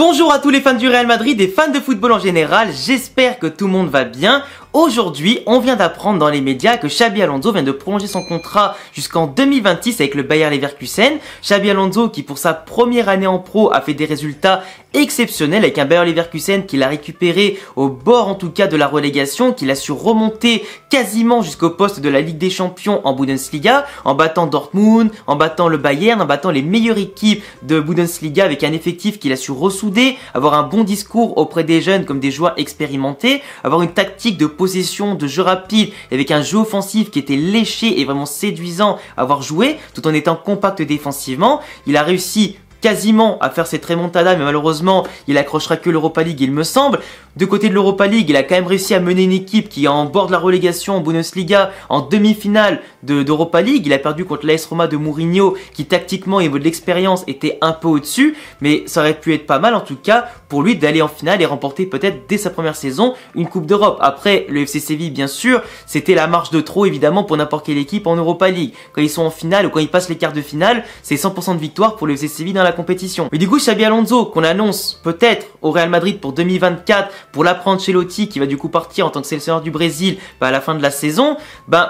Bonjour à tous les fans du Real Madrid et fans de football en général, j'espère que tout le monde va bien. Aujourd'hui, on vient d'apprendre dans les médias que Xabi Alonso vient de prolonger son contrat jusqu'en 2026 avec le Bayer Leverkusen. Xabi Alonso qui pour sa première année en pro a fait des résultats exceptionnels avec un Bayer Leverkusen qu'il a récupéré au bord en tout cas de la relégation, qu'il a su remonter quasiment jusqu'au poste de la Ligue des Champions en Bundesliga, en battant Dortmund, en battant le Bayern, en battant les meilleures équipes de Bundesliga avec un effectif qu'il a su ressouder, avoir un bon discours auprès des jeunes comme des joueurs expérimentés, avoir une tactique de possession, de jeu rapide, avec un jeu offensif qui était léché et vraiment séduisant à avoir joué, tout en étant compact défensivement. Il a réussi quasiment à faire cette remontada, mais malheureusement, il accrochera que l'Europa League, il me semble. De côté de l'Europa League, il a quand même réussi à mener une équipe qui est en bord de la relégation en Bundesliga, en demi-finale d'Europa League. Il a perdu contre l'AS Roma de Mourinho, qui tactiquement et au niveau de l'expérience était un peu au-dessus, mais ça aurait pu être pas mal en tout cas pour lui d'aller en finale et remporter peut-être dès sa première saison une Coupe d'Europe. Après, le FC Séville, bien sûr, c'était la marche de trop évidemment pour n'importe quelle équipe en Europa League. Quand ils sont en finale ou quand ils passent les quarts de finale, c'est 100% de victoire pour le FC Séville dans la compétition. Mais du coup, Xabi Alonso, qu'on annonce peut-être au Real Madrid pour 2024, pour l'apprendre Ancelotti qui va du coup partir en tant que sélectionneur du Brésil à la fin de la saison,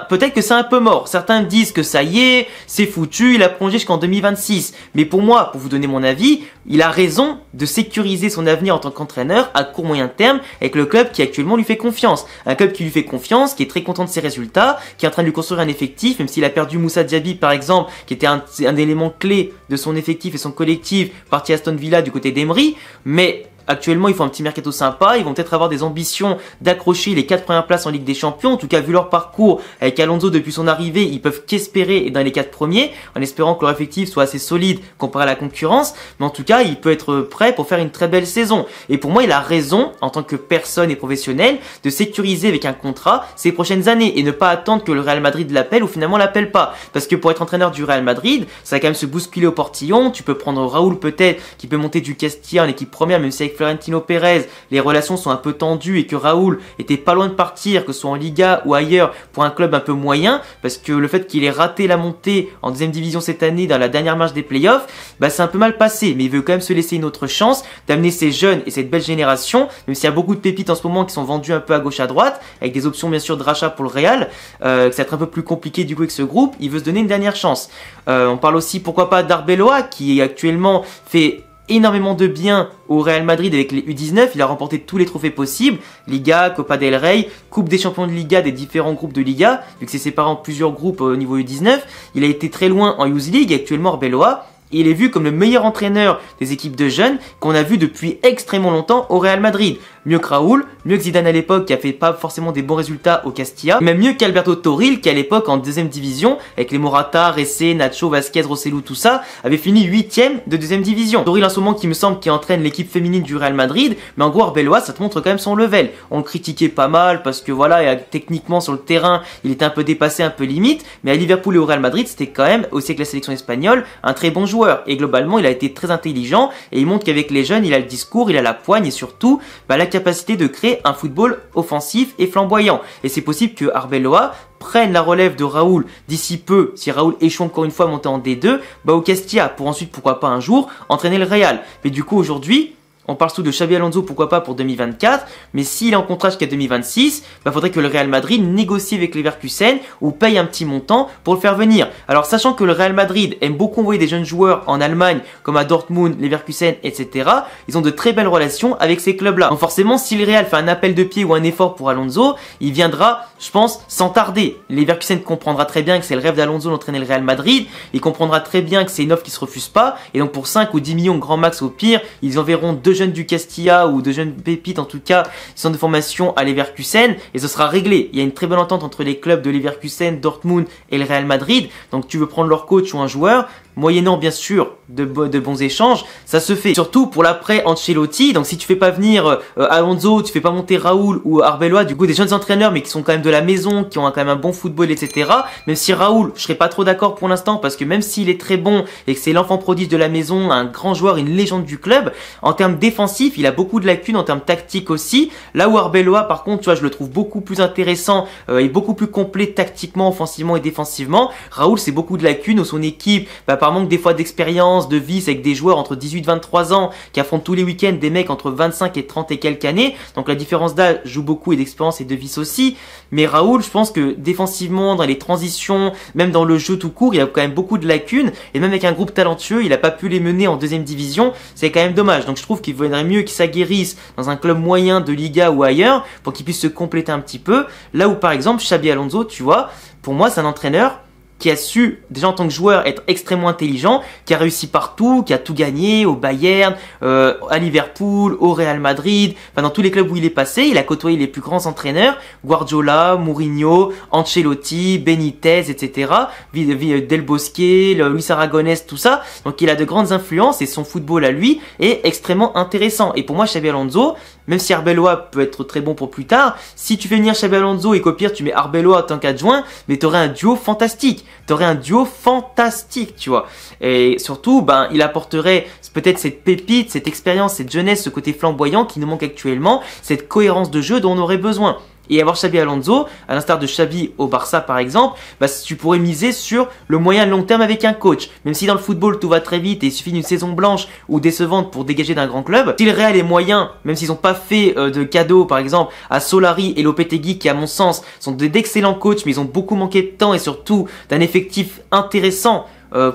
peut-être que c'est un peu mort. Certains disent que ça y est, c'est foutu, il a prolongé jusqu'en 2026. Mais pour moi, pour vous donner mon avis, il a raison de sécuriser son avenir en tant qu'entraîneur à court moyen terme avec le club qui actuellement lui fait confiance. Un club qui lui fait confiance, qui est très content de ses résultats, qui est en train de lui construire un effectif, même s'il a perdu Moussa Diaby par exemple, qui était un élément clé de son effectif et son collectif, parti à Aston Villa du côté d'Emery, mais actuellement, ils font un petit mercato sympa, ils vont peut-être avoir des ambitions d'accrocher les 4 premières places en Ligue des Champions. En tout cas, vu leur parcours avec Alonso depuis son arrivée, ils peuvent qu'espérer dans les 4 premiers, en espérant que leur effectif soit assez solide comparé à la concurrence. Mais en tout cas, il peut être prêt pour faire une très belle saison. Et pour moi, il a raison, en tant que personne et professionnel, de sécuriser avec un contrat ces prochaines années et ne pas attendre que le Real Madrid l'appelle ou finalement l'appelle pas. Parce que pour être entraîneur du Real Madrid, ça va quand même se bousculer au portillon. Tu peux prendre Raúl peut-être, qui peut monter du Castilla en équipe première, même si avec Florentino Pérez, les relations sont un peu tendues et que Raúl était pas loin de partir, que ce soit en Liga ou ailleurs, pour un club un peu moyen, parce que le fait qu'il ait raté la montée en deuxième division cette année dans la dernière marche des playoffs, c'est un peu mal passé, mais il veut quand même se laisser une autre chance d'amener ces jeunes et cette belle génération, même s'il y a beaucoup de pépites en ce moment qui sont vendues un peu à gauche à droite, avec des options bien sûr de rachat pour le Real, que ça va être un peu plus compliqué du coup avec ce groupe, il veut se donner une dernière chance. On parle aussi pourquoi pas d'Arbeloa qui actuellement fait énormément de bien au Real Madrid avec les U19, il a remporté tous les trophées possibles, Liga, Copa del Rey, Coupe des champions de Liga des différents groupes de Liga, vu que c'est séparé en plusieurs groupes au niveau U19, il a été très loin en Youth League, actuellement Arbeloa, et il est vu comme le meilleur entraîneur des équipes de jeunes qu'on a vu depuis extrêmement longtemps au Real Madrid. Mieux que Raúl, mieux que Zidane à l'époque qui a fait pas forcément des bons résultats au Castilla, même mieux qu'Alberto Toril qui à l'époque en deuxième division, avec les Morata, Ressé, Nacho, Vasquez, Rosselló, tout ça, avait fini 8ème de deuxième division. Toril en ce moment qui me semble qui entraîne l'équipe féminine du Real Madrid, mais en gros Arbeloa ça te montre quand même son level. On le critiquait pas mal parce que voilà, techniquement sur le terrain il était un peu dépassé, un peu limite, mais à Liverpool et au Real Madrid c'était quand même, aussi avec la sélection espagnole, un très bon joueur. Et globalement il a été très intelligent et il montre qu'avec les jeunes il a le discours, il a la poigne et surtout la capacité de créer un football offensif et flamboyant. Et c'est possible que Arbeloa prenne la relève de Raúl d'ici peu, si Raúl échoue encore une fois à monter en D2, au Castilla pour ensuite pourquoi pas un jour entraîner le Real. Mais du coup aujourd'hui, on parle surtout de Xabi Alonso, pourquoi pas pour 2024, mais s'il est en contrat jusqu'à 2026, faudrait que le Real Madrid négocie avec Leverkusen ou paye un petit montant pour le faire venir. Alors sachant que le Real Madrid aime beaucoup envoyer des jeunes joueurs en Allemagne, comme à Dortmund, Leverkusen, etc., ils ont de très belles relations avec ces clubs-là. Donc forcément, si le Real fait un appel de pied ou un effort pour Alonso, il viendra, je pense, sans tarder. Leverkusen comprendra très bien que c'est le rêve d'Alonso d'entraîner le Real Madrid, il comprendra très bien que c'est une offre qui se refuse pas, et donc pour 5 ou 10 millions grand max au pire, ils enverront deux jeunes du Castilla ou de jeunes pépites en tout cas qui sont de formation à Leverkusen et ce sera réglé. Il y a une très bonne entente entre les clubs de Leverkusen, Dortmund et le Real Madrid, donc tu veux prendre leur coach ou un joueur, moyennant bien sûr de bons échanges, ça se fait. Surtout pour l'après Ancelotti, donc si tu fais pas venir Alonso, tu fais pas monter Raúl ou Arbeloa, du coup des jeunes entraîneurs mais qui sont quand même de la maison, qui ont quand même un bon football, etc. Même si Raúl, je serais pas trop d'accord pour l'instant parce que même s'il est très bon et que c'est l'enfant prodige de la maison, un grand joueur, une légende du club, en termes défensifs, il a beaucoup de lacunes, en termes tactiques aussi. Là où Arbeloa, par contre, tu vois, je le trouve beaucoup plus intéressant et beaucoup plus complet tactiquement, offensivement et défensivement. Raúl, c'est beaucoup de lacunes où son équipe, par manque des fois d'expérience, de vice avec des joueurs entre 18 et 23 ans qui affrontent tous les week-ends des mecs entre 25 et 30 et quelques années. Donc la différence d'âge joue beaucoup et d'expérience et de vice aussi. Mais Raoul, je pense que défensivement, dans les transitions, même dans le jeu tout court, il a quand même beaucoup de lacunes. Et même avec un groupe talentueux, il n'a pas pu les mener en deuxième division. C'est quand même dommage. Donc je trouve qu'il vaudrait mieux qu'il s'aguerrisse dans un club moyen de Liga ou ailleurs pour qu'il puisse se compléter un petit peu. Là où par exemple Xabi Alonso, tu vois, pour moi c'est un entraîneur qui a su, déjà en tant que joueur, être extrêmement intelligent, qui a réussi partout, qui a tout gagné au Bayern, à Liverpool, au Real Madrid, enfin dans tous les clubs où il est passé, il a côtoyé les plus grands entraîneurs, Guardiola, Mourinho, Ancelotti, Benitez, etc., Del Bosque, Luis Aragonés, tout ça. Donc il a de grandes influences et son football à lui est extrêmement intéressant. Et pour moi, Xabi Alonso, même si Arbeloa peut être très bon pour plus tard, si tu fais venir Xabi Alonso et qu'au pire tu mets Arbeloa en tant qu'adjoint, mais t'aurais un duo fantastique. T'aurais un duo fantastique, tu vois. Et surtout, ben, il apporterait peut-être cette pépite, cette expérience, cette jeunesse, ce côté flamboyant qui nous manque actuellement, cette cohérence de jeu dont on aurait besoin. Et avoir Xabi Alonso, à l'instar de Xavi au Barça par exemple, bah, tu pourrais miser sur le moyen long terme avec un coach. Même si dans le football tout va très vite et il suffit d'une saison blanche ou décevante pour dégager d'un grand club, si le Real est moyen, même s'ils n'ont pas fait de cadeaux par exemple à Solari et Lopetegui qui à mon sens sont d'excellents coachs mais ils ont beaucoup manqué de temps et surtout d'un effectif intéressant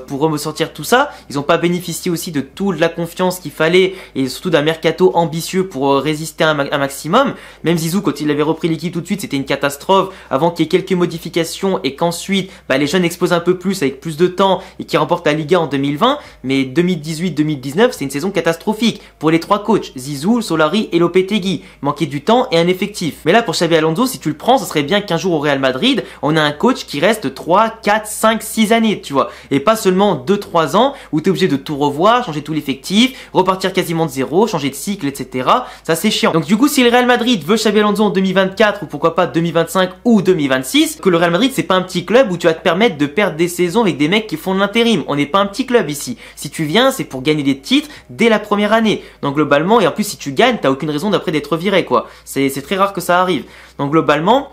pour ressortir tout ça. Ils n'ont pas bénéficié aussi de toute la confiance qu'il fallait et surtout d'un mercato ambitieux pour résister un maximum. Même Zizou, quand il avait repris l'équipe tout de suite, c'était une catastrophe avant qu'il y ait quelques modifications et qu'ensuite les jeunes explosent un peu plus avec plus de temps et qui remportent la Liga en 2020. Mais 2018-2019, c'est une saison catastrophique pour les trois coachs, Zizou, Solari et Lopetegui. Manquait du temps et un effectif. Mais là, pour Xabi Alonso, si tu le prends, ce serait bien qu'un jour au Real Madrid, on a un coach qui reste 3, 4, 5, 6 années, tu vois. Et pas seulement 2-3 ans où tu es obligé de tout revoir, changer tout l'effectif, repartir quasiment de zéro, changer de cycle, etc. Ça c'est chiant. Donc du coup, si le Real Madrid veut Xabi Alonso en 2024 ou pourquoi pas 2025 ou 2026, que le Real Madrid c'est pas un petit club où tu vas te permettre de perdre des saisons avec des mecs qui font de l'intérim. On n'est pas un petit club ici. Si tu viens, c'est pour gagner des titres dès la première année. Donc globalement, et en plus si tu gagnes, t'as aucune raison d'après d'être viré quoi. C'est très rare que ça arrive. Donc globalement,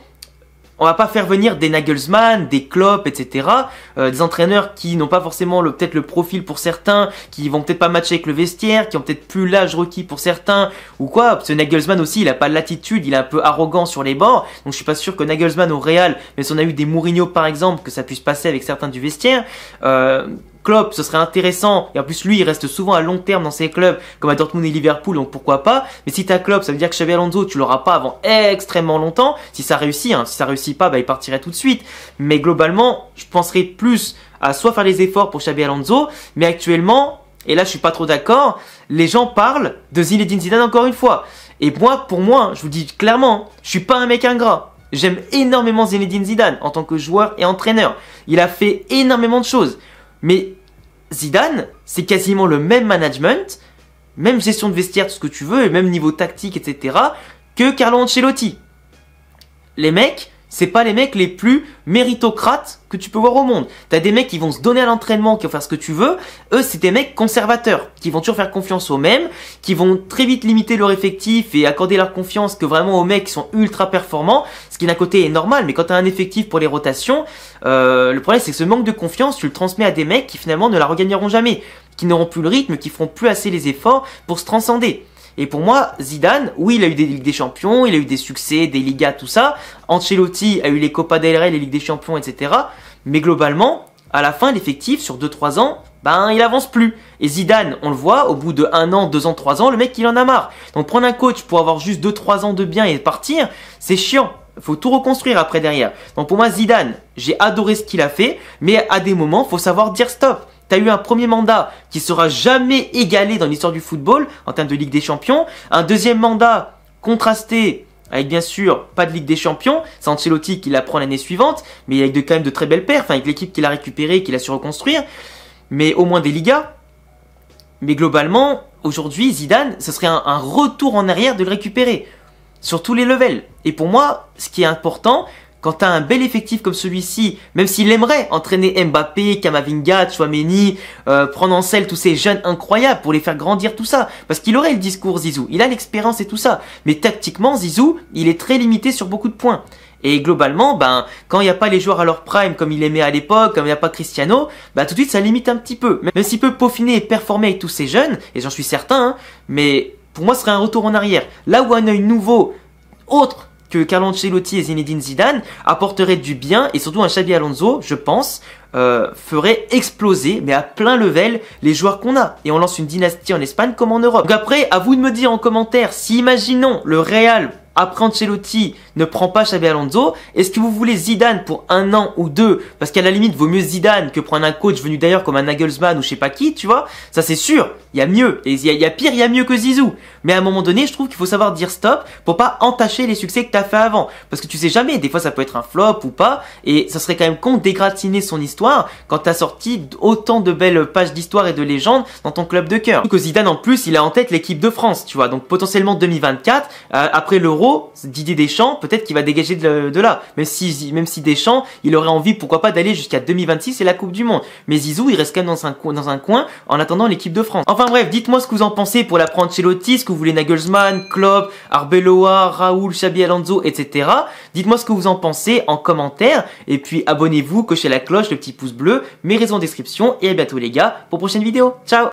on va pas faire venir des Nagelsmann, des Klopp, etc. Des entraîneurs qui n'ont pas forcément peut-être le profil pour certains, qui vont peut-être pas matcher avec le vestiaire, qui ont peut-être plus l'âge requis pour certains, ou quoi. Parce que Nagelsmann aussi, il a pas l'attitude, il est un peu arrogant sur les bords. Donc je suis pas sûr que Nagelsmann au Real, mais si on a eu des Mourinho par exemple, que ça puisse passer avec certains du vestiaire. Klopp, ce serait intéressant, et en plus lui il reste souvent à long terme dans ses clubs comme à Dortmund et Liverpool, donc pourquoi pas. Mais si t'as Klopp, ça veut dire que Xabi Alonso tu l'auras pas avant extrêmement longtemps. Si ça réussit, hein. Si ça réussit pas, il partirait tout de suite. Mais globalement, je penserais plus à soit faire les efforts pour Xabi Alonso, mais actuellement, et là je suis pas trop d'accord, les gens parlent de Zinedine Zidane encore une fois. Et moi, pour moi, je vous dis clairement, je suis pas un mec ingrat. J'aime énormément Zinedine Zidane en tant que joueur et entraîneur. Il a fait énormément de choses. Mais Zidane, c'est quasiment le même management, même gestion de vestiaire, tout ce que tu veux, et même niveau tactique, etc., que Carlo Ancelotti. Les mecs, c'est pas les mecs les plus méritocrates que tu peux voir au monde. T'as des mecs qui vont se donner à l'entraînement, qui vont faire ce que tu veux. Eux, c'est des mecs conservateurs, qui vont toujours faire confiance aux mêmes, qui vont très vite limiter leur effectif et accorder leur confiance que vraiment aux mecs qui sont ultra performants. Ce qui d'un côté est normal, mais quand t'as un effectif pour les rotations, le problème c'est que ce manque de confiance, tu le transmets à des mecs qui finalement ne la regagneront jamais, qui n'auront plus le rythme, qui feront plus assez les efforts pour se transcender. Et pour moi, Zidane, oui, il a eu des Ligues des Champions, il a eu des succès, des Ligas, tout ça. Ancelotti a eu les Copa del Rey, les Ligues des Champions, etc. Mais globalement, à la fin, l'effectif, sur 2-3 ans, il avance plus. Et Zidane, on le voit, au bout de 1 an, 2 ans, 3 ans, le mec, il en a marre. Donc prendre un coach pour avoir juste 2-3 ans de bien et partir, c'est chiant. Faut tout reconstruire après derrière. Donc pour moi, Zidane, j'ai adoré ce qu'il a fait, mais à des moments, faut savoir dire stop. T'as eu un premier mandat qui sera jamais égalé dans l'histoire du football en termes de Ligue des Champions. Un deuxième mandat contrasté avec bien sûr pas de Ligue des Champions. C'est Ancelotti qui la prend l'année suivante, mais avec quand même de très belles perfs, avec l'équipe qu'il a récupérée, qu'il a su reconstruire. Mais au moins des Ligas. Mais globalement, aujourd'hui, Zidane, ce serait un retour en arrière de le récupérer. Sur tous les levels. Et pour moi, ce qui est important, quand t'as un bel effectif comme celui-ci, même s'il aimerait entraîner Mbappé, Camavinga, Tchouaméni, prendre en selle tous ces jeunes incroyables pour les faire grandir, tout ça, parce qu'il aurait le discours Zizou, il a l'expérience et tout ça, mais tactiquement Zizou, il est très limité sur beaucoup de points. Et globalement, quand il n'y a pas les joueurs à leur prime comme il aimait à l'époque, comme il n'y a pas Cristiano, tout de suite ça limite un petit peu. Même s'il peut peaufiner et performer avec tous ces jeunes, et j'en suis certain, hein, mais pour moi ce serait un retour en arrière. Là où un œil nouveau, autre que Carlo Ancelotti et Zinedine Zidane, apporterait du bien, et surtout un Xabi Alonso, je pense, ferait exploser, mais à plein level, les joueurs qu'on a. Et on lance une dynastie en Espagne comme en Europe. Donc après, à vous de me dire en commentaire, si imaginons le Real après Ancelotti ne prend pas Xabi Alonso, est-ce que vous voulez Zidane pour 1 an ou 2? Parce qu'à la limite, vaut mieux Zidane que prendre un coach venu d'ailleurs comme un Nagelsmann ou je sais pas qui, tu vois. Ça c'est sûr, il y a mieux. Et il y a pire, il y a mieux que Zizou. Mais à un moment donné, je trouve qu'il faut savoir dire stop pour pas entacher les succès que t'as fait avant. Parce que tu sais jamais, des fois ça peut être un flop ou pas. Et ça serait quand même con d'égratigner son histoire quand t'as sorti autant de belles pages d'histoire et de légendes dans ton club de cœur. Que Zidane en plus, il a en tête l'équipe de France, tu vois. Donc potentiellement 2024, après l'Euro, Didier Deschamps, peut-être qu'il va dégager de là. Même si Deschamps, il aurait envie, pourquoi pas, d'aller jusqu'à 2026 et la Coupe du Monde. Mais Zizou, il reste quand même dans un coin en attendant l'équipe de France. Enfin bref, dites-moi ce que vous en pensez pour la prendre Ancelotti, ce que vous voulez Nagelsmann, Klopp, Arbeloa, Raoul, Xabi Alonso, etc. Dites-moi ce que vous en pensez en commentaire. Et puis abonnez-vous, cochez la cloche, le petit pouce bleu, mes réseaux en description. Et à bientôt les gars pour une prochaine vidéo. Ciao!